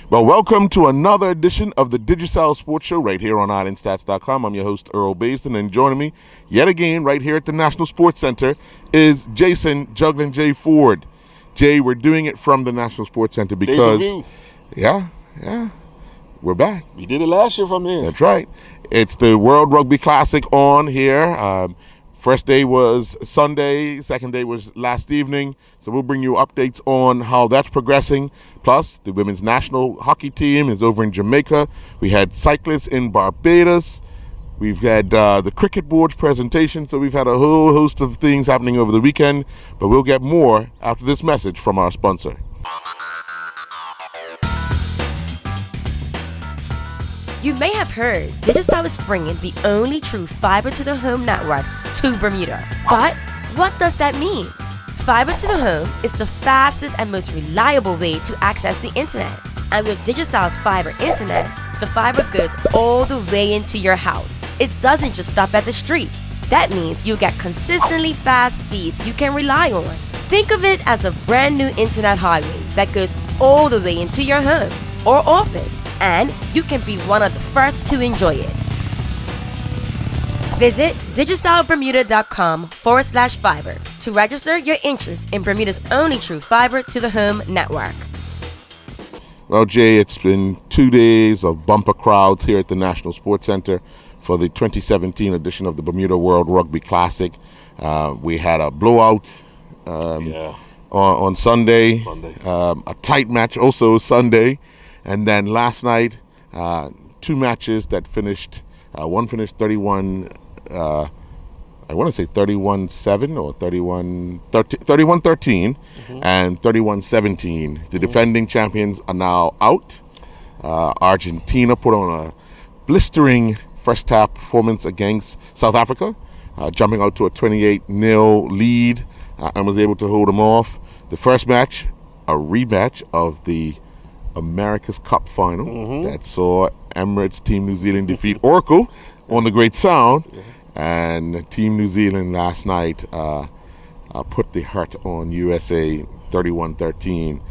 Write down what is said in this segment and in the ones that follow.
Well, welcome to another edition of the Digicel Sports Show right here on Islandstats.com. I'm your host, Earl Baston, and joining me yet again right here at the National Sports Center is Jason Juggling J. Ford. Jay, we're doing it from the National Sports Center because, yeah, we're back. We did it last year from here. That's right. It's the World Rugby Classic on here. First day was Sunday, second day was last evening. So we'll bring you updates on how that's progressing. Plus, the women's national hockey team is over in Jamaica. We had cyclists in Barbados. We've had the cricket board's presentation. So we've had a whole host of things happening over the weekend. But we'll get more after this message from our sponsor. You may have heard Digicel is bringing the only true fiber-to-the-home network to Bermuda. But what does that mean? Fiber to the home is the fastest and most reliable way to access the internet. And with Digicel's fiber internet, the fiber goes all the way into your house. It doesn't just stop at the street. That means you get consistently fast speeds you can rely on. Think of it as a brand new internet highway that goes all the way into your home or office, and you can be one of the first to enjoy it. Visit digicelbermuda.com/fiber to register your interest in Bermuda's only true fiber-to-the-home network. Well, Jay, it's been 2 days of bumper crowds here at the National Sports Center for the 2017 edition of the Bermuda World Rugby Classic. We had a blowout on Sunday, a tight match also Sunday, and then last night, two matches that finished. One finished 31. I want to say 31-7 or 31-13 and 31-17. The defending champions are now out. Argentina put on a blistering first half performance against South Africa, jumping out to a 28-0 lead and was able to hold them off. The first match, a rematch of the America's Cup final that saw Emirates Team New Zealand defeat Oracle on the Great Sound, and Team New Zealand last night put the hurt on USA 31-13.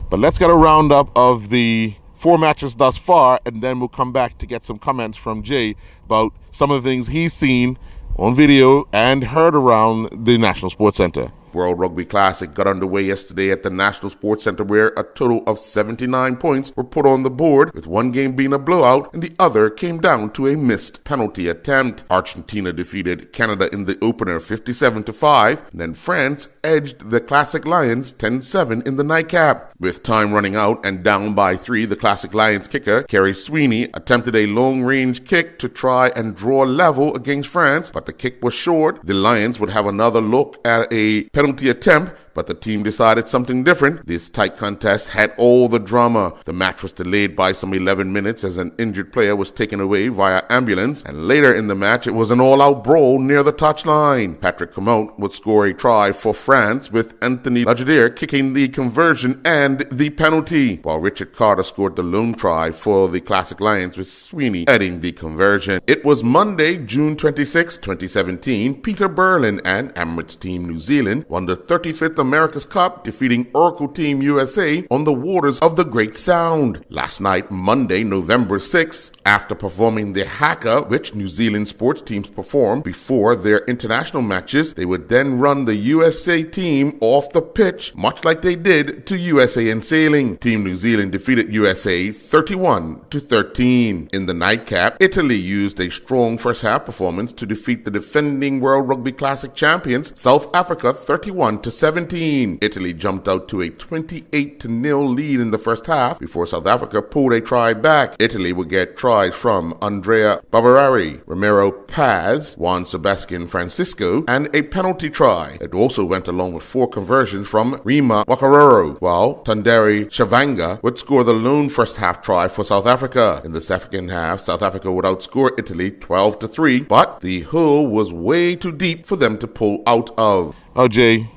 But let's get a roundup of the four matches thus far, and then we'll come back to get some comments from Jay about some of the things he's seen on video and heard around the National Sports Center. World Rugby Classic got underway yesterday at the National Sports Center, where a total of 79 points were put on the board, with one game being a blowout and the other came down to a missed penalty attempt. Argentina defeated Canada in the opener 57-5, and then France edged the Classic Lions 10-7 in the nightcap. With time running out and down by 3, the Classic Lions kicker, Kerry Sweeney, attempted a long-range kick to try and draw level against France, but the kick was short. The Lions would have another look at a penalty attempt, but the team decided something different. This tight contest had all the drama. The match was delayed by some 11 minutes as an injured player was taken away via ambulance, and later in the match it was an all-out brawl near the touchline. Patrick Comont would score a try for France, with Anthony Lagediere kicking the conversion and the penalty, while Richard Carter scored the lone try for the Classic Lions, with Sweeney adding the conversion. It was Monday, June 26, 2017. Peter Berlin and Emirates Team New Zealand won the 35th America's Cup, defeating Oracle Team USA on the waters of the Great Sound. Last night, Monday, November 6th, after performing the haka, which New Zealand sports teams perform before their international matches, they would then run the USA team off the pitch, much like they did to USA in sailing. Team New Zealand defeated USA 31-13. In the nightcap, Italy used a strong first half performance to defeat the defending World Rugby Classic champions, South Africa 31-17. Italy jumped out to a 28-0 lead in the first half before South Africa pulled a try back. Italy would get tries from Andrea Barbarari, Romero Paz, Juan Sebastian Francisco, and a penalty try. It also went along with 4 conversions from Rima Wakaroro, while Tanderi Shavanga would score the lone first half try for South Africa. In the second half, South Africa would outscore Italy 12-3, but the hole was way too deep for them to pull out of. Oh, Jay,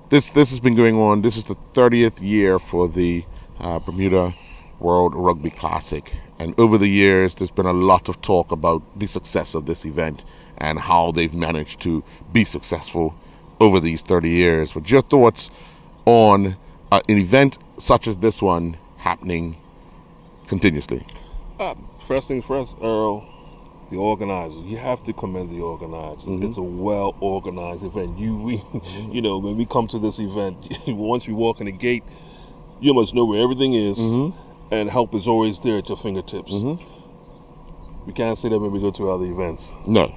this has been going on. This is the 30th year for the Bermuda World Rugby Classic. And over the years, there's been a lot of talk about the success of this event and how they've managed to be successful over these 30 years. What's your thoughts on an event such as this one happening continuously? First things first, Earl, the organizers. You have to commend the organizers. It's a well-organized event. You know, when we come to this event, once we walk in the gate, you must know where everything is, and help is always there at your fingertips. We can't say that when we go to other events. No.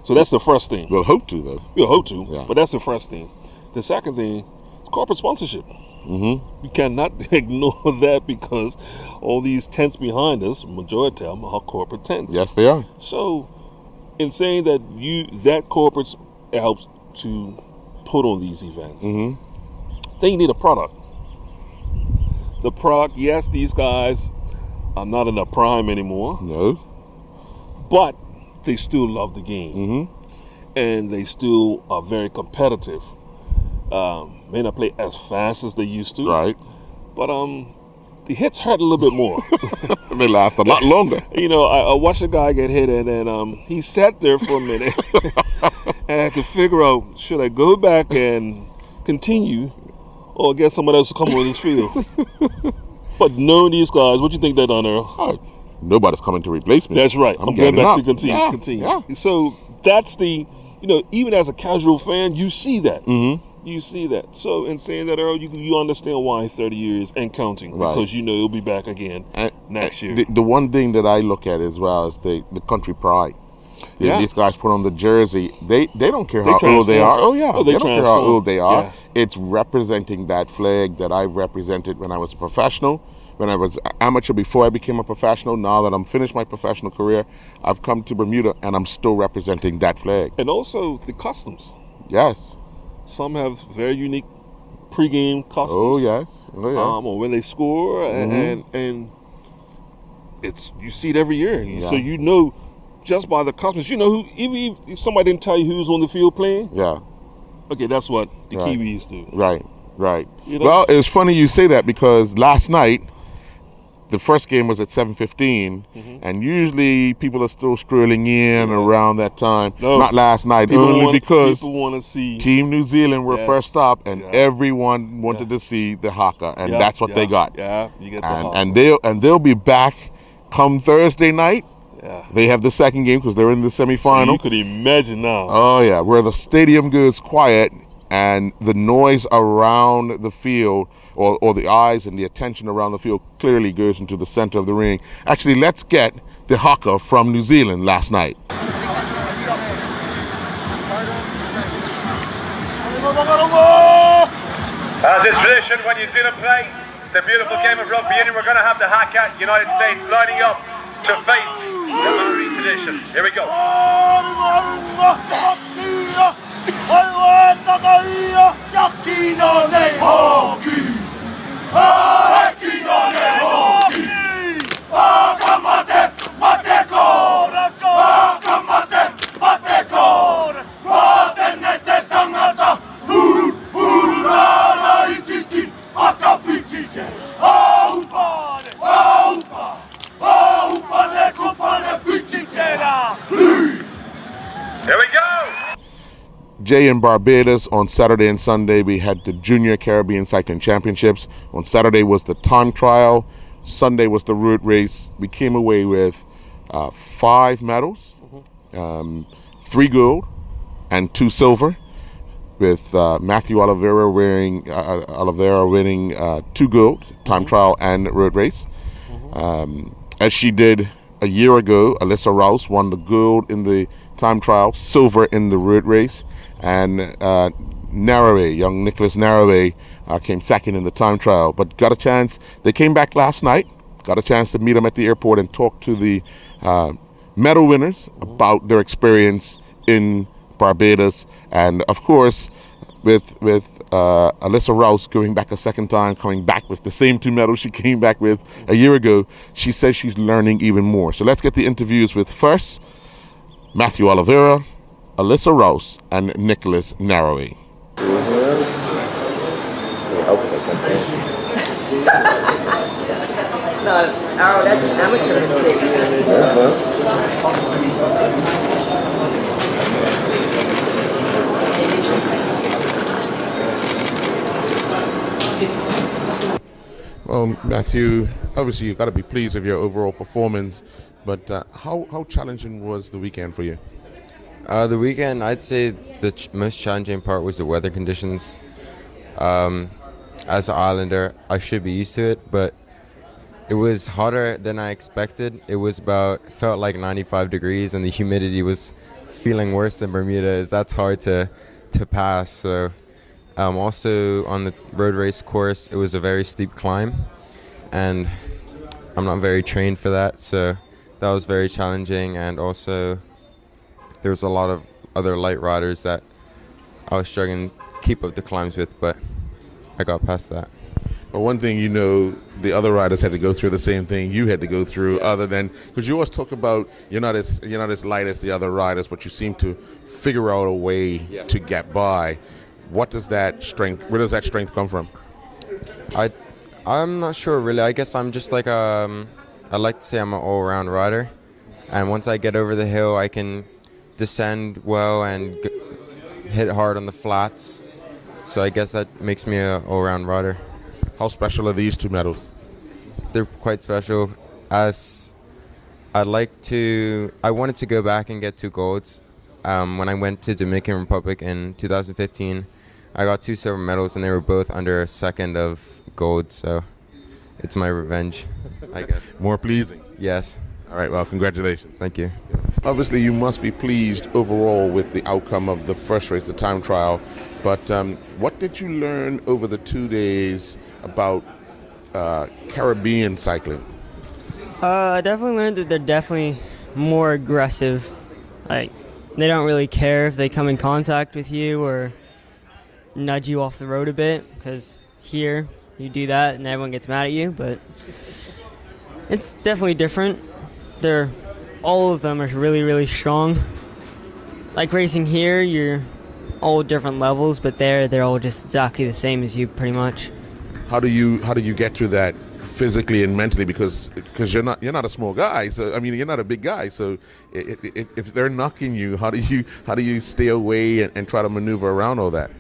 So that's the first thing. We'll hope to, though. We'll hope to, Yeah. but that's the first thing. The second thing is corporate sponsorship. We cannot ignore that because all these tents behind us, majority of them are corporate tents. Yes, they are. So, in saying that that corporate helps to put on these events, then you need a product. The product, yes, these guys are not in their prime anymore, No. but they still love the game, and they still are very competitive. May not play as fast as they used to, Right. but the hits hurt a little bit more. They last a lot longer. You know, I watched a guy get hit, and then he sat there for a minute, and I had to figure out, should I go back and continue, or get someone else to come on this field? But knowing these guys, what you think they done there? Oh, nobody's coming to replace me. That's right. I'm going getting back up. to continue. Yeah. So that's the, you know, even as a casual fan, you see that. You see that. So in saying that, Earl, you understand why 30 years and counting, Right. because you know it'll be back again next year. The one thing that I look at as well is the country pride. Yeah. These guys put on the jersey. They don't care They how old they transform. are. Oh yeah, Oh, they they don't care how transform. old they are. Yeah. It's representing that flag that I represented when I was a professional, when I was amateur before I became a professional. Now that I'm finished my professional career, I've come to Bermuda and I'm still representing that flag. And also the customs. Yes. Some have very unique pregame customs. Oh yes. Oh yes. Or when they score, and you see it every year. Yeah. So you know, just by the customs, you know who. Even if somebody didn't tell you who's on the field playing, Yeah. okay, that's what the Right. Kiwis do. Right. You know? Well, it's funny you say that because last night, the first game was at 7:15, and usually people are still strolling in around that time. No. Not last night, People only because people want to see. Team New Zealand were Yes. first up, and Yeah. everyone wanted to see the haka, and Yeah, that's what they got. Yeah, you get the And hawk. they'll be back come Thursday night. Yeah. They have the second game because they're in the So semifinal. you could imagine now. Oh yeah, where the stadium goes quiet and the noise around the field or the eyes and the attention around the field clearly goes into the center of the ring. Actually, let's get the haka from New Zealand last night. As is tradition when New Zealand play the beautiful game of rugby union, we're going to have the haka United States lining up to face the Maori tradition. Here we go. Here we go. Jay in Barbados on Saturday and Sunday we had the Junior Caribbean Cycling Championships. On Saturday was the time trial. Sunday was the road race. We came away with 5 medals, 3 gold and 2 silver, with Matthew Oliveira winning 2 gold, time trial and road race. As she did a year ago, Alyssa Rouse won the gold in the time trial, silver in the road race, and Naraway, young Nicholas Naraway, came second in the time trial. But got a chance, they came back last night, got a chance to meet them at the airport and talk to the medal winners about their experience in Barbados. And of course, with Alyssa Rouse going back a second time, coming back with the same 2 medals she came back with a year ago, she says she's learning even more. So let's get the interviews with first Matthew Oliveira, Alyssa Rouse, and Nicholas Naraway. No, that's an amateur mistake. Well, Matthew, obviously you've got to be pleased with your overall performance, but how challenging was the weekend for you? The weekend, I'd say the most challenging part was the weather conditions. As an islander, I should be used to it, but it was hotter than I expected. It was felt like 95 degrees, and the humidity was feeling worse than Bermuda. That's hard to pass. So also on the road race course, it was a very steep climb, and I'm not very trained for that, so that was very challenging. And also there was a lot of other light riders that I was struggling to keep up the climbs with, but I got past that. But one thing, the other riders had to go through the same thing you had to go through, other than, because you always talk about you're not as light as the other riders, but you seem to figure out a way to get by. Where does that strength come from? I'm not sure really. I guess I'm just like I like to say I'm an all-around rider, and once I get over the hill, I can descend well and hit hard on the flats. So I guess that makes me an all-around rider. How special are these 2 medals? They're quite special. As I wanted to go back and get 2 golds. When I went to Dominican Republic in 2015, I got 2 silver medals, and they were both under a second of gold. So it's my revenge, I guess. More pleasing. Yes. All right. Well, congratulations. Thank you. Obviously, you must be pleased overall with the outcome of the first race, the time trial. But what did you learn over the 2 days about Caribbean cycling? I definitely learned that they're definitely more aggressive. Like, they don't really care if they come in contact with you or nudge you off the road a bit, because here you do that and everyone gets mad at you. But it's definitely different. All of them are really, really strong. Like racing here, you're all different levels, but they're all just exactly the same as you, pretty much. How do you get through that physically and mentally? Because you're not a small guy. So I mean, you're not a big guy. So if they're knocking you, how do you stay away and try to maneuver around all that?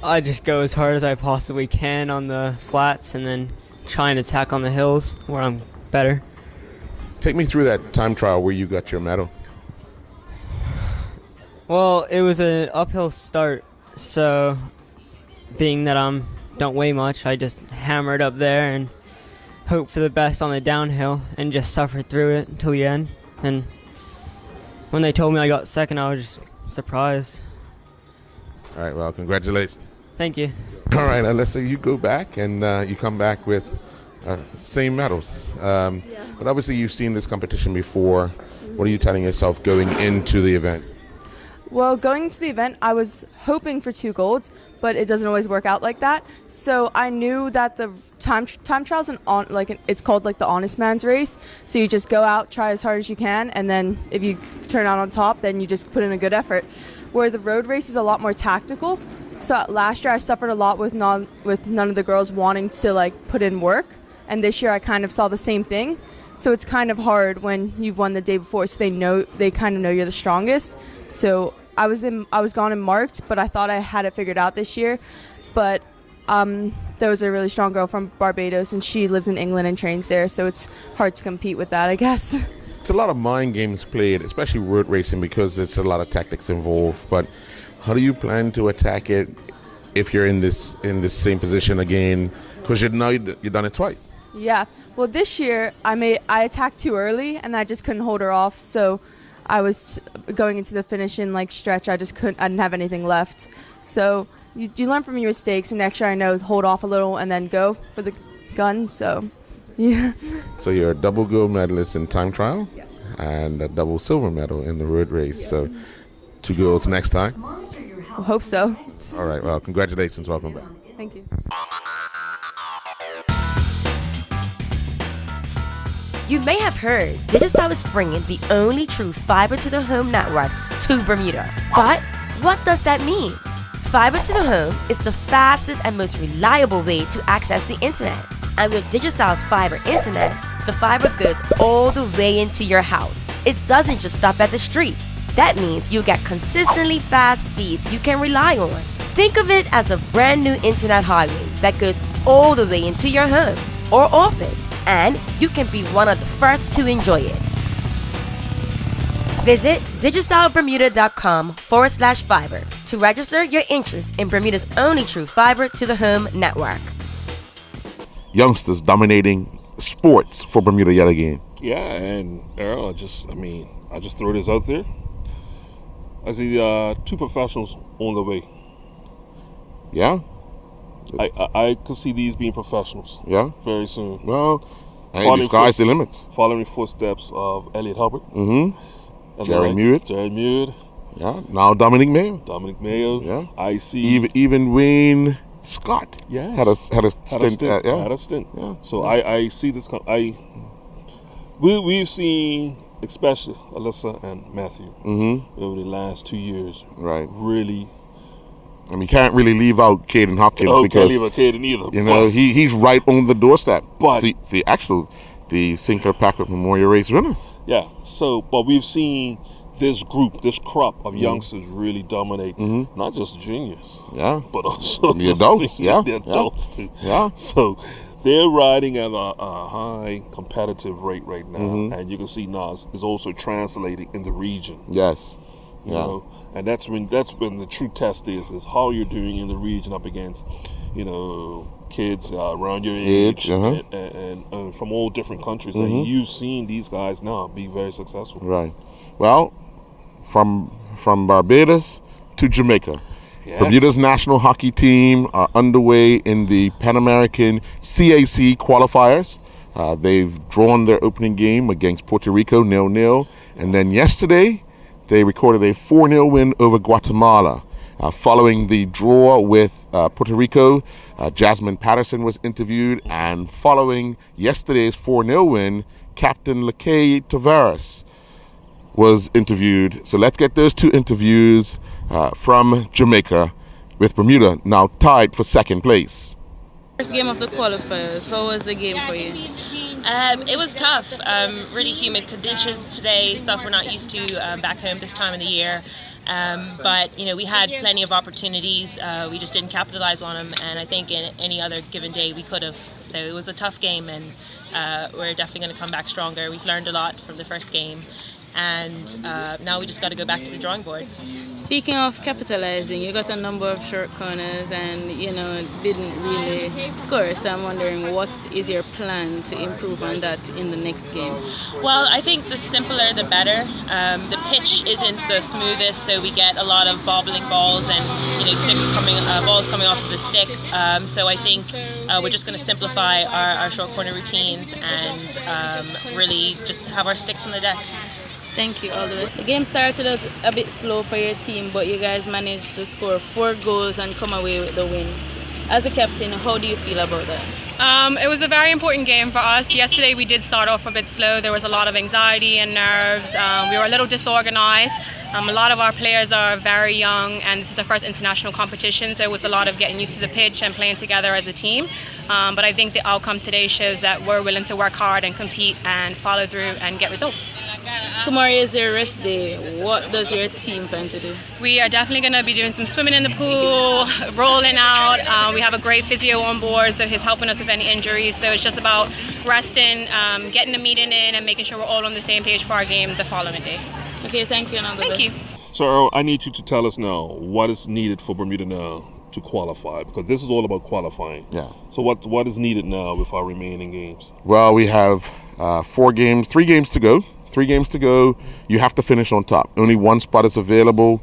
I just go as hard as I possibly can on the flats, and then try and attack on the hills where I'm better. Take me through that time trial where you got your medal. Well, it was an uphill start, so being that I don't weigh much, I just hammered up there and hoped for the best on the downhill and just suffered through it until the end. And when they told me I got second, I was just surprised. All right, well, congratulations. Thank you. All right, let's say you go back and you come back with same medals. But obviously you've seen this competition before. What are you telling yourself going into the event? Well, going to the event, I was hoping for 2 golds, but it doesn't always work out like that. So I knew that the time trials it's called like the honest man's race. So you just go out, try as hard as you can, and then if you turn out on top, then you just put in a good effort. Where the road race is a lot more tactical. So last year I suffered a lot with none of the girls wanting to like put in work, and this year I kind of saw the same thing. So it's kind of hard when you've won the day before, so they kind of know you're the strongest. So I was gone and marked, but I thought I had it figured out this year. But there was a really strong girl from Barbados, and she lives in England and trains there, so it's hard to compete with that, I guess. It's a lot of mind games played, especially road racing, because it's a lot of tactics involved. But how do you plan to attack it if you're in this same position again? Because you've done it twice. Yeah. Well, this year I attacked too early, and I just couldn't hold her off. So I was going into the finishing stretch. I didn't have anything left. So you learn from your mistakes, and next year I know hold off a little and then go for the gun. So yeah. So you're a double gold medalist in time trial, and a double silver medal in the road race. So 2 golds next time. I hope so. All right. Well, congratulations. Welcome back. Thank you. You may have heard Digicel is bringing the only true fiber to the home network to Bermuda. But what does that mean? Fiber to the home is the fastest and most reliable way to access the internet. And with Digicel's fiber internet, the fiber goes all the way into your house. It doesn't just stop at the street. That means you get consistently fast speeds you can rely on. Think of it as a brand new internet highway that goes all the way into your home. or office, and you can be one of the first to enjoy it. Visit digicelbermuda.com/fiber to register your interest in Bermuda's only true fiber to the home network. Youngsters dominating sports for Bermuda yet again. Yeah, and Earl, I just throw this out there. I see 2 professionals on the way. Yeah? I could see these being professionals. Yeah? Very soon. Well, hey, the sky's the limits. Following footsteps of Elliot Hubbard. Mm-hmm. Jerry Muir. Yeah. Now Dominic Mayo. Yeah. I see. Even Wayne Scott. Yes. Had a stint. Had a stint. Yeah. So I see this. We've seen, especially Alyssa and Matthew, over the last 2 years. Right. Really. And we can't really leave out Caden Hopkins because can't leave out Caden either. You know, he's right on the doorstep. But the Sinclair Packard Memorial Race winner. Yeah. So, but we've seen this group, this crop of youngsters really dominate, not just juniors, but also the adults. The adults too. Yeah. So they're riding at a high competitive rate right now, and you can see Nas is also translating in the region. Yes. You know, and that's when the true test is how you're doing in the region up against, kids around your age and from all different countries. And you've seen these guys now be very successful. Right. Well, from Barbados to Jamaica. Yes. Bermuda's national hockey team are underway in the Pan American CAC qualifiers. They've drawn their opening game against Puerto Rico 0-0. And then yesterday, they recorded a 4-0 win over Guatemala. Following the draw with Puerto Rico, Jasmine Patterson was interviewed. And following yesterday's 4-0 win, Captain Lakay Tavares was interviewed. So let's get those 2 interviews from Jamaica, with Bermuda now tied for second place. First game of the qualifiers, how was the game for you? It was tough. Really humid conditions today, stuff we're not used to back home this time of the year. But we had plenty of opportunities. We just didn't capitalize on them, and I think in any other given day we could have. So it was a tough game, and we're definitely going to come back stronger. We've learned a lot from the first game, and now we just got to go back to the drawing board. Speaking of capitalizing, you got a number of short corners and didn't really score. So I'm wondering, what is your plan to improve on that in the next game? Well, I think the simpler the better. The pitch isn't the smoothest, so we get a lot of bobbling balls and balls coming off of the stick. So I think we're just going to simplify our short corner routines and really just have our sticks on the deck. Thank you, all the way. The game started a bit slow for your team, but you guys managed to score 4 goals and come away with the win. As a captain, how do you feel about that? It was a very important game for us. Yesterday we did start off a bit slow. There was a lot of anxiety and nerves. We were a little disorganized. A lot of our players are very young, and this is our first international competition, so it was a lot of getting used to the pitch and playing together as a team. But I think the outcome today shows that we're willing to work hard and compete and follow through and get results. Tomorrow is your rest day. What does your team plan to do? We are definitely going to be doing some swimming in the pool, rolling out. We have a great physio on board, so he's helping us with any injuries. So it's just about resting, getting the meeting in, and making sure we're all on the same page for our game the following day. Okay, thank you. Thank you. So Earl, I need you to tell us now what is needed for Bermuda now to qualify, because this is all about qualifying. Yeah. So what is needed now with our remaining games? Well, we have 3 games to go. 3 games to go. You have to finish on top. Only 1 spot is available.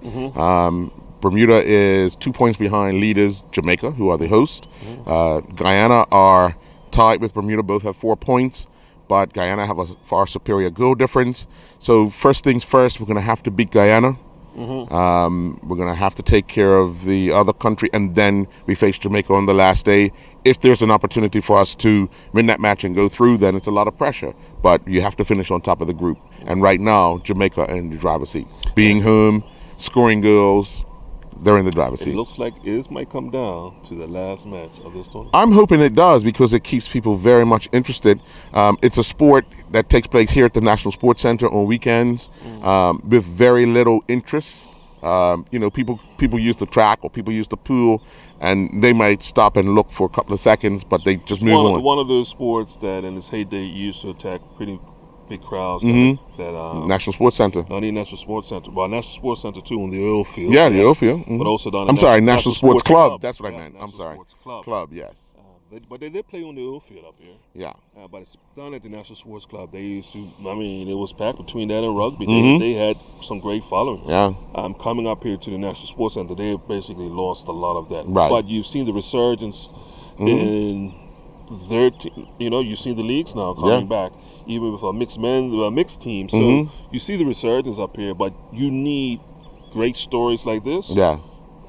Bermuda is 2 points behind leaders Jamaica, who are the host. Guyana are tied with Bermuda. Both have 4 points, but Guyana have a far superior goal difference. So first things first, we're going to have to beat Guyana. We're going to have to take care of the other country, and then we face Jamaica on the last day. If there's an opportunity for us to win that match and go through, then it's a lot of pressure. But you have to finish on top of the group. And right now, Jamaica in the driver's seat. Being home, scoring goals, they're in the driver's seat. It looks like it might come down to the last match of this tournament. I'm hoping it does, because it keeps people very much interested. It's a sport that takes place here at the National Sports Center on weekends with very little interest People use the track or people use the pool, and they might stop and look for a couple of seconds, but they just move on. One of those sports that in its heyday used to attract pretty big crowds. National Sports Center. Not even National Sports Center. Well, National Sports Center too on the oil field. Yeah, the oil field. But also down. I'm sorry, National Sports Club. That's what I meant. National I'm sorry. Sports Club. Club, yes. But they did play on the oil field up here. Yeah. But it's down at the National Sports Club. They used to. I mean, it was packed between that and rugby. They had some great following. Yeah. Coming up here to the National Sports Center, they have basically lost a lot of that. Right. But you've seen the resurgence in their. You've seen the leagues now coming back, even with a mixed team. So you see the resurgence up here, but you need great stories like this. Yeah.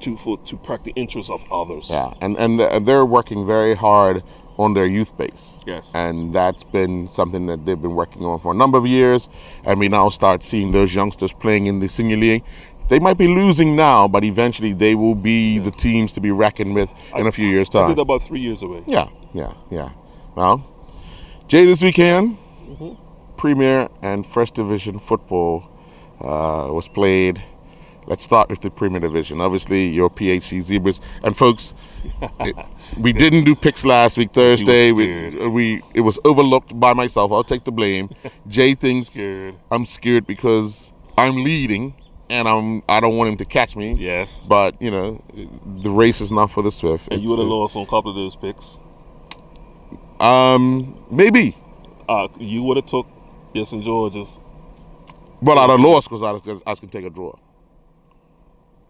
To perk the interest of others. Yeah, and they're working very hard on their youth base. Yes. And that's been something that they've been working on for a number of years, and we now start seeing those youngsters playing in the senior league. They might be losing now, but eventually they will be the teams to be reckoned with in a few years' time. I think about 3 years away. Yeah. Well, Jay, this weekend, Premier and First Division football was played. Let's start with the Premier Division. Obviously, your PHC Zebras. And folks, we didn't do picks last week, Thursday. It was overlooked by myself. I'll take the blame. Jay thinks I'm scared because I'm leading and I don't want him to catch me. Yes. But, the race is not for the swift. And you would have lost on a couple of those picks. Maybe. You would have took St. George's. But I'd have lost because I was going to take a draw.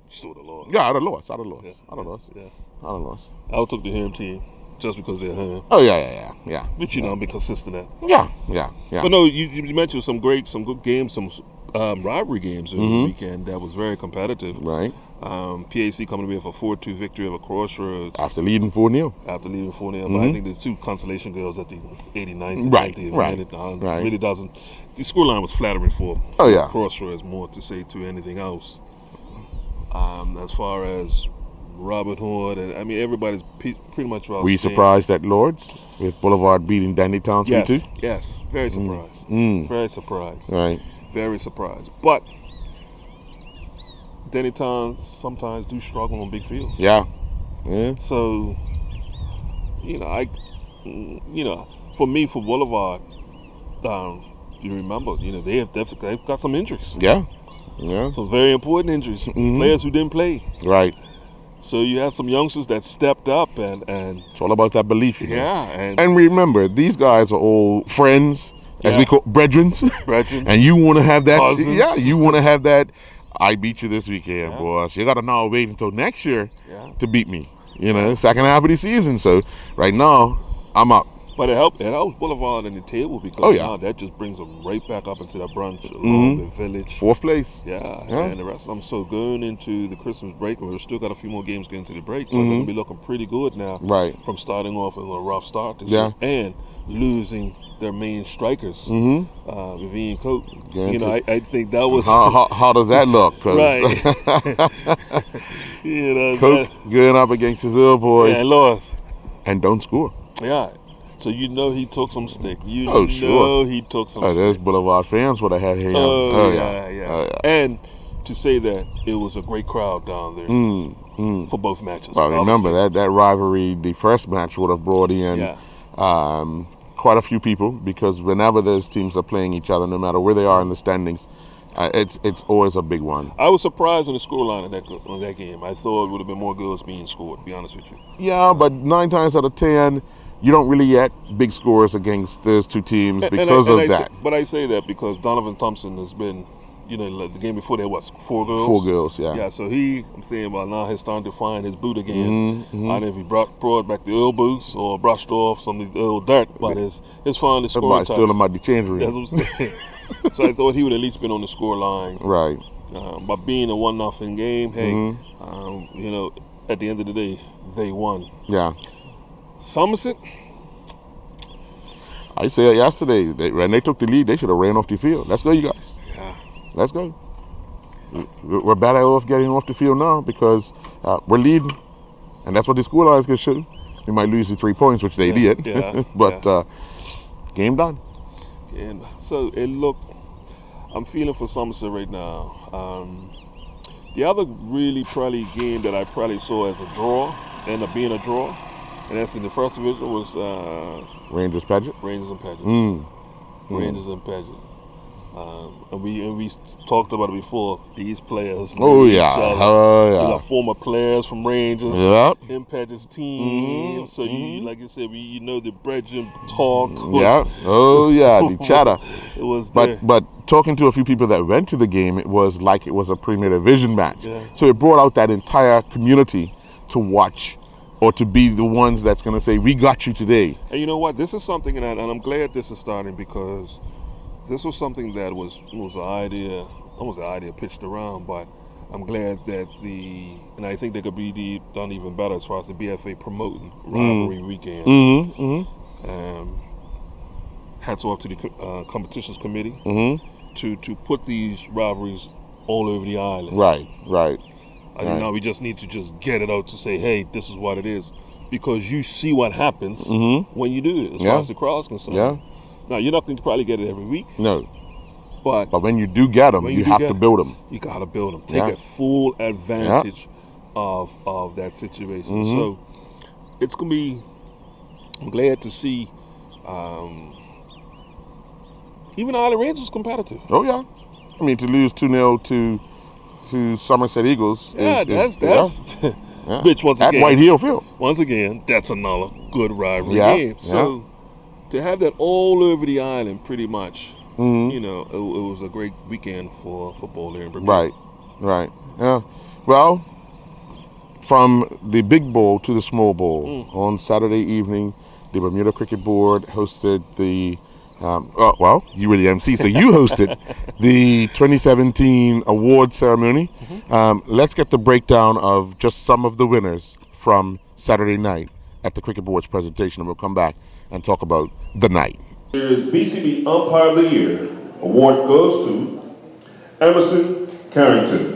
Still would have lost. Yeah, I'd have lost. Yeah. I'd have lost. I would took the home team just because they're home. Oh yeah. But I'll be consistent at. Yeah. But no, you mentioned some good games, some rivalry games over the weekend that was very competitive. Right. PAC coming to be for 4-2 victory over Crossroads. After leading 4-0. But I think there's 2 consolation goals at the 89th. Right. It really doesn't. The scoreline was flattering for Crossroads more to say to anything else. As far as Robert Hood, and I mean everybody's pretty much. Were you surprised at Lords with Boulevard beating Dandytown 3-2? Yes, very surprised. Very surprised. Right. Very surprised. But Dandytown sometimes do struggle on big fields. Yeah. So, for me, for Boulevard, you remember, they've got some injuries. Yeah. Some very important injuries. Players who didn't play. Right. So you have some youngsters that stepped up and it's all about that belief. Yeah. And remember, these guys are all friends, as we call brethren. And you want to have that. Cousins. Yeah, you want to have that. I beat you this weekend, boys. You got to now wait until next year to beat me. Second half of the season. So right now, I'm up. But it helps Boulevard in the table because now that just brings them right back up into that brunch along the village. 4th place. Yeah, and the rest of them. So going into the Christmas break, we've still got a few more games getting to the break. But they're going to be looking pretty good now. Right. From starting off with a rough start this year and losing their main strikers, Vivian Cope. I think that was how does that look? Right. Cope going up against his little boys and lost and don't score. Yeah. So he took some stick. He took some stick. There's Boulevard fans would have had him. Yeah. And to say that it was a great crowd down there for both matches. Well, remember that rivalry, the first match would have brought in quite a few people because whenever those teams are playing each other, no matter where they are in the standings, it's always a big one. I was surprised on the scoreline on that game. I thought it would have been more goals being scored, to be honest with you. Yeah, but 9 times out of 10, you don't really get big scores against those two teams because of that. But I say that because Donovan Thompson has been, the game before there was 4 goals. 4 goals, yeah. Yeah, so I'm saying about now he's starting to find his boot again. I don't know if he brought back the old boots or brushed off some of the old dirt, but it's finding the score. Everybody's still in my change room. That's what I'm saying. So I thought he would at least been on the score line. Right. But being a 1-0 game, hey, at the end of the day, they won. Yeah. Somerset? I said yesterday, when they took the lead, they should have ran off the field. Let's go, you guys. Yeah. Let's go. We're better off getting off the field now because we're leading, and that's what the score line is going to show. We might lose the 3 points, which they did, but game done. And so it looked, I'm feeling for Somerset right now. The other really probably game that I probably saw as a draw, ended up being a draw, and that's in the first division, was Rangers Pageant. Rangers and Pageant. Rangers and Pageant. And we talked about it before. These players. Oh yeah. We got former players from Rangers. Yep. In Pageant's team. So you, like you said, you know the brethren talk. Yeah. Oh yeah. The chatter. It was. But talking to a few people that went to the game, it was like it was a Premier Division match. Yeah. So it brought out that entire community to watch, or to be the ones that's going to say, "We got you today." And you know what? This is something, and I'm glad this is starting, because this was something that was an idea, almost an idea pitched around, but I'm glad that and I think they could be done even better as far as the BFA promoting rivalry weekend. Hats off to the competitions committee to put these rivalries all over the island. Right. I think now we just need to just get it out to say, hey, this is what it is, because you see what happens when you do it, as far as the crowd's concerned. Yeah. Now, you're not going to probably get it every week. No. But when you do get them, you have to build them. You got to build them. Take a full advantage of that situation. So it's going to be, I'm glad to see even Island Rangers competitive. Oh, yeah. I mean, to lose 2-0 to Somerset Eagles that's yeah. Which, once again, at White Hill Field. Once again, that's another good rivalry game. So to have that all over the island, pretty much, you know, it was a great weekend for football here in Bermuda. Right. Yeah. Well, from the big bowl to the small bowl, on Saturday evening, the Bermuda Cricket Board hosted the you were the MC, so you hosted the 2017 award ceremony. Let's get the breakdown of just some of the winners from Saturday night at the Cricket Board's presentation, and we'll come back and talk about the night. Here's BCB Umpire of the Year. Award goes to Emerson Carrington.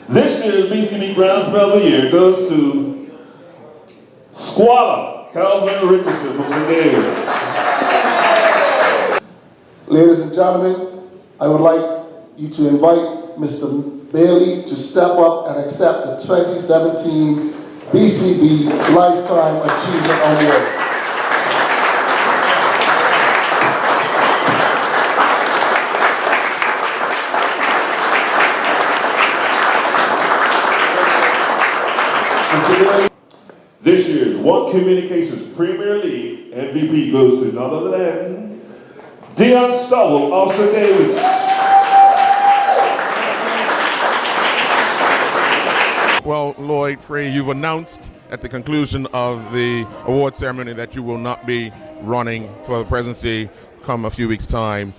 This year's BCB Groundsman of the Year goes to Squalla Calvin Richardson from St. Davis. Ladies and gentlemen, I would like you to invite Mr. Bailey to step up and accept the 2017 BCB Lifetime Achievement Award. Mr. Bailey. This year's One Communications Premier League MVP goes to none other than Dion Stubble of St. Davis. Well, Lloyd Frey, you've announced at the conclusion of the award ceremony that you will not be running for the presidency come a few weeks' time.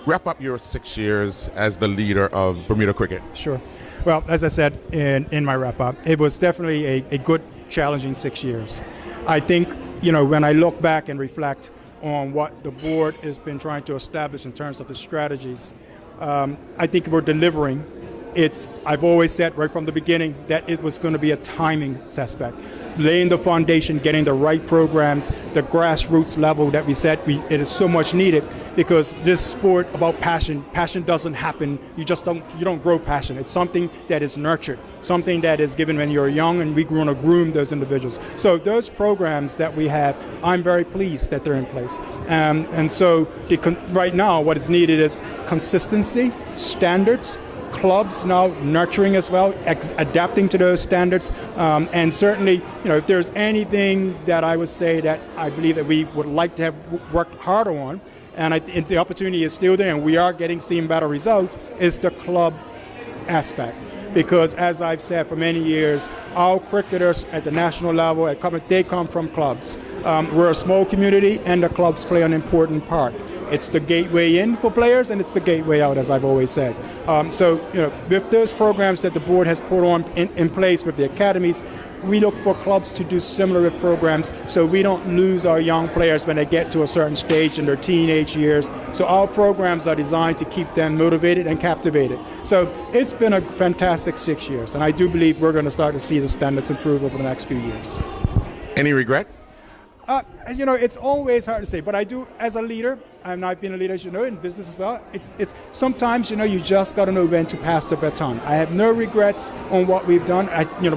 Wrap up your 6 years as the leader of Bermuda Cricket. Sure. Well, as I said in my wrap-up, it was definitely a good, challenging 6 years. I think, when I look back and reflect on what the board has been trying to establish in terms of the strategies, I think we're delivering. I've always said right from the beginning that it was going to be a timing aspect. Laying the foundation, getting the right programs, the grassroots level that we said it is so much needed, because this sport about passion doesn't happen. You don't grow passion. It's something that is nurtured, something that is given when you're young, and we want to groom those individuals. So those programs that we have, I'm very pleased that they're in place. And so right now what is needed is consistency, standards, clubs now nurturing as well, adapting to those standards, and certainly, if there's anything that I would say that I believe that we would like to have worked harder on, and the opportunity is still there, and we are seeing better results, is the club aspect. Because as I've said for many years, our cricketers at the national level, they come from clubs. We're a small community, and the clubs play an important part. It's the gateway in for players, and it's the gateway out, as I've always said. So, with those programs that the board has put on in place with the academies, we look for clubs to do similar programs so we don't lose our young players when they get to a certain stage in their teenage years. So our programs are designed to keep them motivated and captivated. So it's been a fantastic 6 years, and I do believe we're going to start to see the standards improve over the next few years. Any regrets? It's always hard to say, but I do, as a leader, and I've been a leader, as you know, in business as well. It's sometimes, you just got to know when to pass the baton. I have no regrets on what we've done.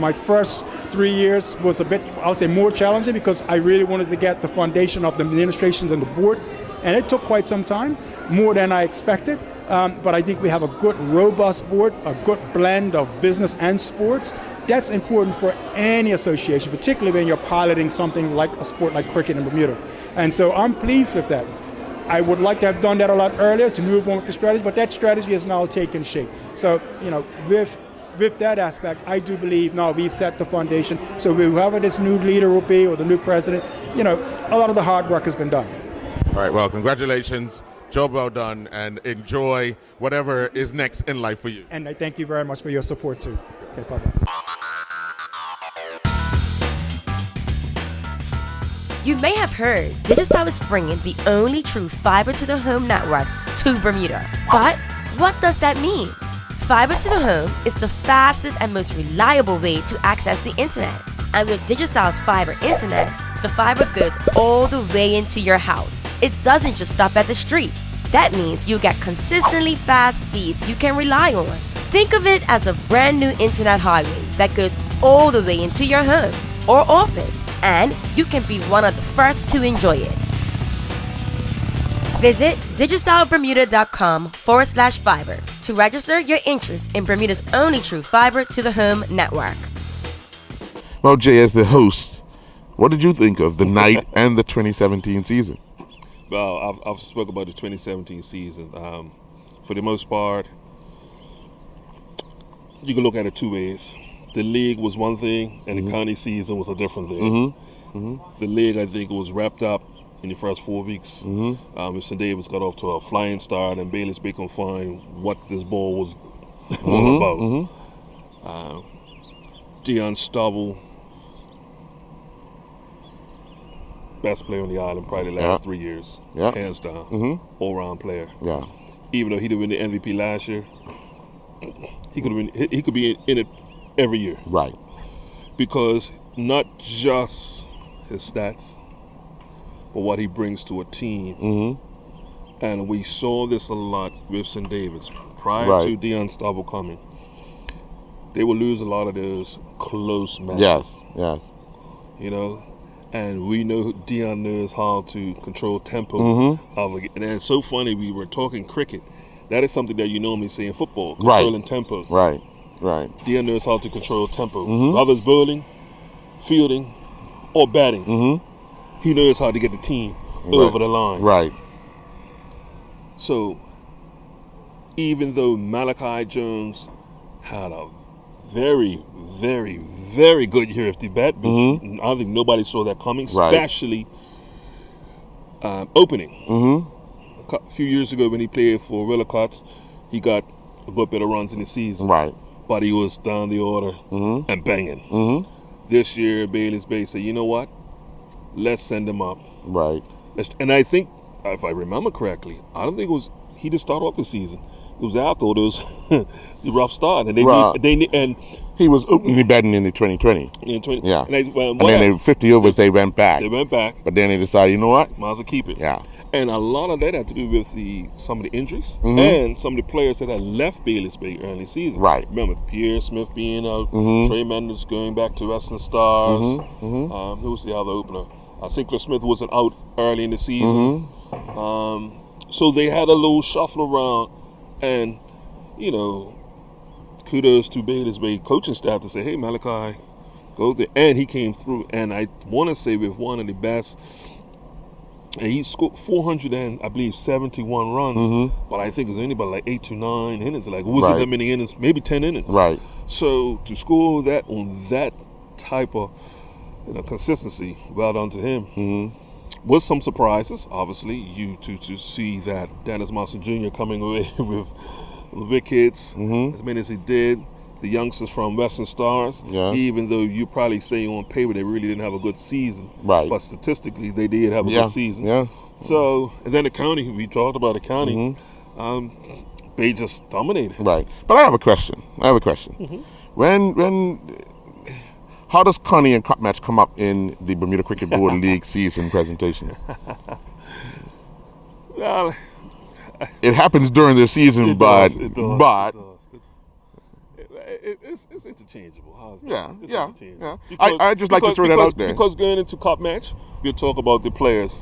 My first 3 years was a bit, I'll say, more challenging because I really wanted to get the foundation of the administrations and the board, and it took quite some time, more than I expected. But I think we have a good, robust board, a good blend of business and sports. That's important for any association, particularly when you're piloting something like a sport like cricket in Bermuda. And so I'm pleased with that. I would like to have done that a lot earlier to move on with the strategy, but that strategy has now taken shape. So, with that aspect, I do believe now we've set the foundation. So whoever this new leader will be or the new president, a lot of the hard work has been done. All right, well, congratulations. Job well done, and enjoy whatever is next in life for you. And I thank you very much for your support too. Okay, bye-bye. You may have heard Digicel is bringing the only true fiber to the home network to Bermuda. But what does that mean? Fiber to the home is the fastest and most reliable way to access the internet. And with Digicel's fiber internet, the fiber goes all the way into your house. It doesn't just stop at the street. That means you'll get consistently fast speeds you can rely on. Think of it as a brand new internet highway that goes all the way into your home or office, and you can be one of the first to enjoy it. Visit digicelbermuda.com/fiber to register your interest in Bermuda's only true fiber to the home network. Well, Jay, as the host, what did you think of the night and the 2017 season? Well, I've spoken about the 2017 season. For the most part, you can look at it two ways. The league was one thing, and the county season was a different thing. The league, I think, was wrapped up in the first 4 weeks. If St. David's got off to a flying start, and Bailey's Bay can find what this ball was all about. Dion Stovall, best player on the island probably the last 3 years, hands down, all-round player. Even though he didn't win the MVP last year, he could be in it every year. Right. Because not just his stats, but what he brings to a team. And we saw this a lot with St. David's prior to Dion Stovall coming. They would lose a lot of those close matches. Yes. And we know Dion knows how to control tempo. And it's so funny, we were talking cricket. That is something that you normally see in football, controlling tempo. Right. Dion knows how to control tempo. Whether it's bowling, fielding, or batting, he knows how to get the team over the line. Right. So, even though Malachi Jones had a very, very, very good year at the bat, I don't think nobody saw that coming, especially opening. A few years ago when he played for Willicots, he got a good bit of runs in the season. But he was down the order and banging. This year, Bailey's Bay said, you know what? Let's send him up. And I think, if I remember correctly, I don't think it was he just started off the season. It was after those the rough start, and he was openly batting in the 2020. And then the 50 overs they went back. But then they decided, you know what? Might as well keep it. Yeah. And a lot of that had to do with some of the injuries and some of the players that had left Bailey's Bay early season. Remember Pierre Smith being out, Trey Mendes going back to Western Stars. Who was the other opener? Sinclair Smith wasn't out early in the season. So they had a little shuffle around, and kudos to Bailey's Bay coaching staff to say, hey, Malachi, go there. And he came through, and I want to say with one of the best. And he scored 471 runs, but I think it was only about like 8 to 9 innings. Like, wasn't that many innings? Maybe 10 innings. So to score that on that type of consistency, well done to him. Was some surprises, obviously, to see that Dennis Monson Jr. coming away with the big kids as many as he did. The youngsters from Western Stars, even though you probably say on paper they really didn't have a good season, but statistically they did have a good season. So, and then the county, we talked about the county, they just dominated. But I have a question. How does Connie and Cup Match come up in the Bermuda Cricket Board League season presentation? Well, it happens during the season, it's interchangeable. How's that? It's interchangeable. Because, I just like to throw that out there. Because going into cup match, we talk about the players'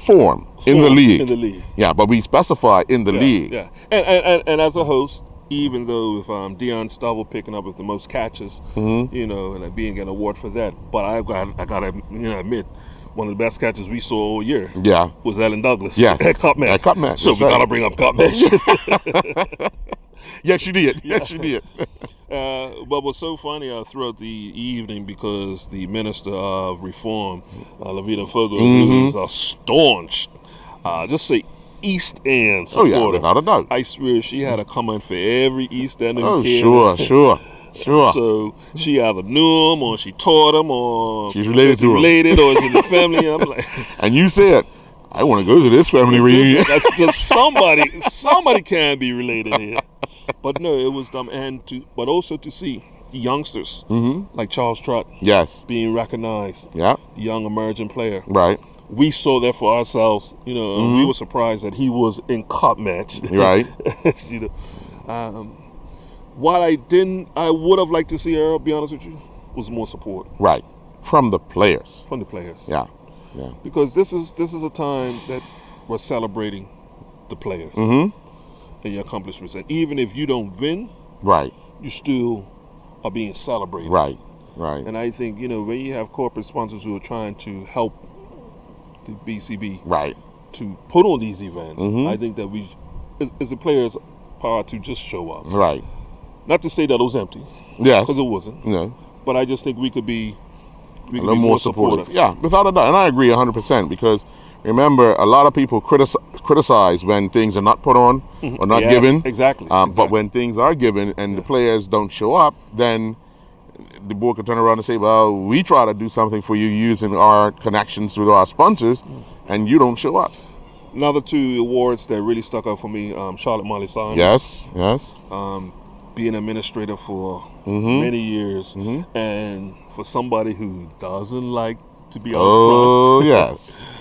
form in the league. In the league. Yeah, but we specify in the league. Yeah, and as a host, even though if Dion Stovall picking up with the most catches, you know, and being an award for that, but I gotta admit, one of the best catches we saw all year was Alan Douglas at Cup Match. At Cup Match. So we gotta bring up Cup Match. Yes, you did. Yes, you did. But what's so funny throughout the evening, because the Minister of Reform, Lavita Fogo, who is a staunch, just say East End supporter. Oh yeah, without a doubt. I swear she had a comment for every East End in Canada. Sure. So she either knew him, or she taught him, or she's related to him. or she's in the family. I'm like, and you said, I want to go to this family reunion. That's somebody can be related here. But no, it was dumb, but also to see the youngsters like Charles Trott, being recognized, the young emerging player, right. We saw that for ourselves, you know, and we were surprised that he was in Cup Match, right? You know, what I would have liked to see, Earl, be honest with you, was more support, right, from the players, yeah. Because this is a time that we're celebrating the players and your accomplishments, and even if you don't win, right, you still are being celebrated, right. And I think, you know, when you have corporate sponsors who are trying to help the BCB, right, to put on these events, I think that we, as a players, power to just show up, right. Not to say that it was empty, because it wasn't. No, but I just think we could be a little more supportive. Yeah, without a doubt, and I agree 100%. Because remember, a lot of people criticize when things are not put on or not given. Exactly. But when things are given and the players don't show up, then the board can turn around and say, well, we try to do something for you using our connections with our sponsors, and you don't show up. Another two awards that really stuck out for me, Charlotte Molly Simons. Yes. Being administrator for many years, and for somebody who doesn't like to be out front. Oh, yes.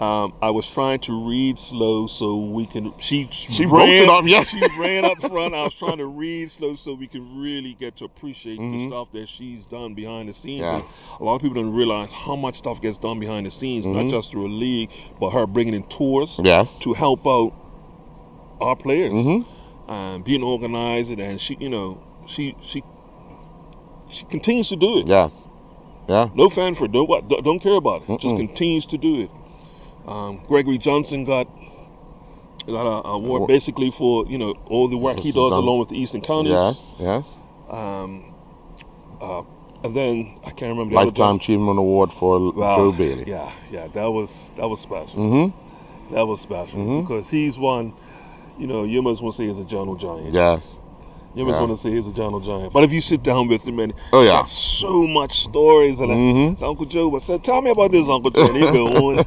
I was trying to read slow so we can. She wrote it up. Yeah. She ran up front. I was trying to read slow so we can really get to appreciate the stuff that she's done behind the scenes. Yes. And a lot of people don't realize how much stuff gets done behind the scenes, not just through a league, but her bringing in tours to help out our players, being organized, and she, you know, she continues to do it. Yes. Yeah. No fanfare. Don't care about it. Just continues to do it. Gregory Johnson got an award basically for, you know, all the work he does along with the Eastern Counties. Yes. And then I can't remember the Lifetime Achievement Award for Joe Bailey. Yeah, that was special. That was special because he's one. You know, you must want to say he's a Journal Giant. Yes. You must want to say he's a Journal Giant. But if you sit down with him, and got so much stories, and so Uncle Joe, I said, tell me about this, Uncle Joe. And he go on.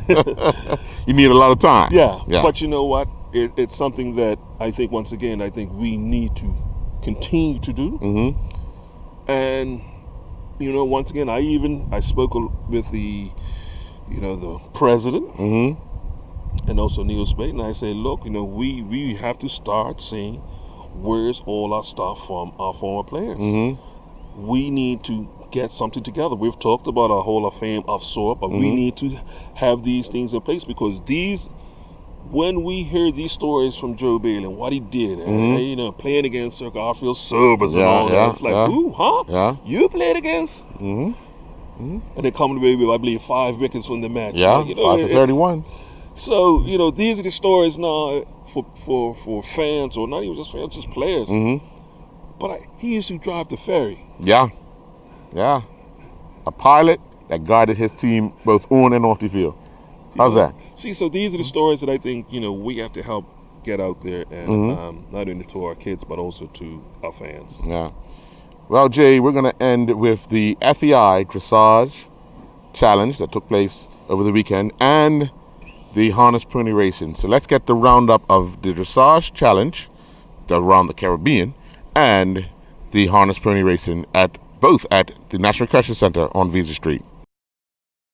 You need a lot of time. Yeah. But you know what? It's something that I think, once again, we need to continue to do. And, you know, once again, I spoke with the president. And also Neil Spade, and I say, look, you know, we have to start saying, where's all our stuff from our former players? We need to get something together. We've talked about a Hall of Fame of sort, but we need to have these things in place, because when we hear these stories from Joe Bailey and what he did, and you know, playing against Sir Garfield Sobers and all that, it's like, ooh, huh? Yeah. You played against? And they come away with, I believe, 5 wickets from the match. Yeah, you know, 5 for 31. So, you know, these are the stories now for fans, or not even just fans, just players. But he used to drive the ferry. Yeah. A pilot that guided his team both on and off the field. How's that? See, so these are the stories that I think, you know, we have to help get out there, and not only to our kids, but also to our fans. Yeah. Well, Jay, we're going to end with the FEI Dressage Challenge that took place over the weekend, and the harness pony racing. So let's get the roundup of the Dressage Challenge around the Caribbean and the harness pony racing both at the National Equestrian Center on Visa Street.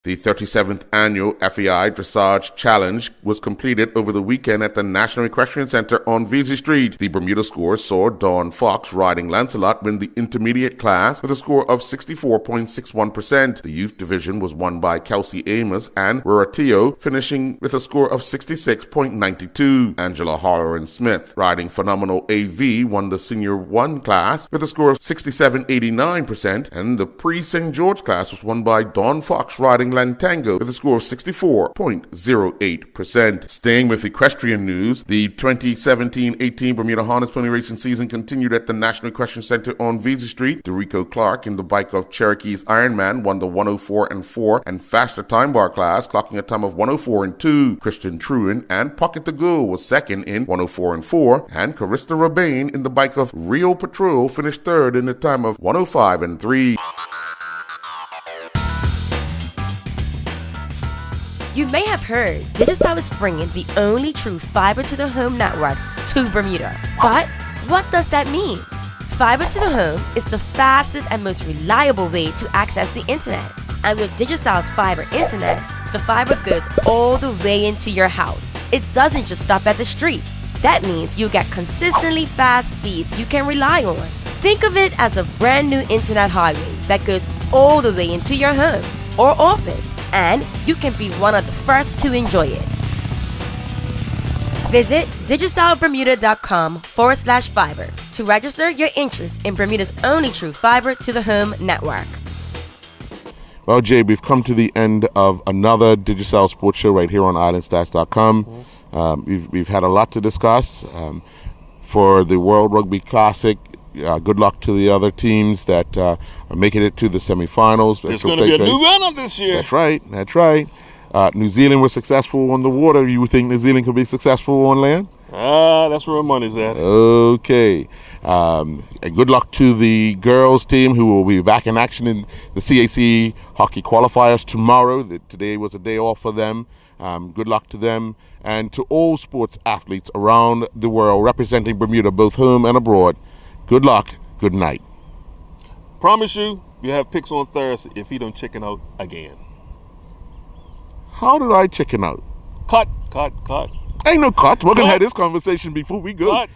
The 37th annual FEI Dressage Challenge was completed over the weekend at the National Equestrian Center on Vesey Street. The Bermuda score saw Dawn Fox riding Lancelot win the intermediate class with a score of 64.61%. The youth division was won by Kelsey Amos and Ruratio, finishing with a score of 66.92. Angela Holleran Smith riding Phenomenal AV won the Senior 1 class with a score of 67.89%, and the Pre-St. George class was won by Dawn Fox riding Lantango with a score of 64.08%. Staying with equestrian news, the 2017-18 Bermuda Harness Pony Racing season continued at the National Equestrian Center on Vesey Street. Derico Clark in the bike of Cherokee's Ironman won the 104-4 and faster time bar class, clocking a time of 104-2. Christian Truin and Pocket the Ghoul was second in 104-4, and Carista Rabane in the bike of Rio Patrol finished third in the time of 105-3. You may have heard Digicel is bringing the only true fiber-to-the-home network to Bermuda. But what does that mean? Fiber to the home is the fastest and most reliable way to access the internet. And with Digicel's fiber internet, the fiber goes all the way into your house. It doesn't just stop at the street. That means you get consistently fast speeds you can rely on. Think of it as a brand new internet highway that goes all the way into your home or office, and you can be one of the first to enjoy it. Visit digicelbermuda.com/fiber to register your interest in Bermuda's only true fiber to the home network. Well, Jay, we've come to the end of another Digicel Sports Show right here on Islandstats.com. We've had a lot to discuss. For the World Rugby Classic, good luck to the other teams that are making it to the semifinals. There's going to be a new runner this year. That's right. New Zealand was successful on the water. You think New Zealand could be successful on land? That's where money's at. Okay. And good luck to the girls team who will be back in action in the CAC hockey qualifiers tomorrow. Today was a day off for them. Good luck to them. And to all sports athletes around the world representing Bermuda, both home and abroad, good luck, good night. Promise you have picks on Thursday if he don't chicken out again. How did I chicken out? Cut. Ain't no cut. We're going to have this conversation before we go. Cut.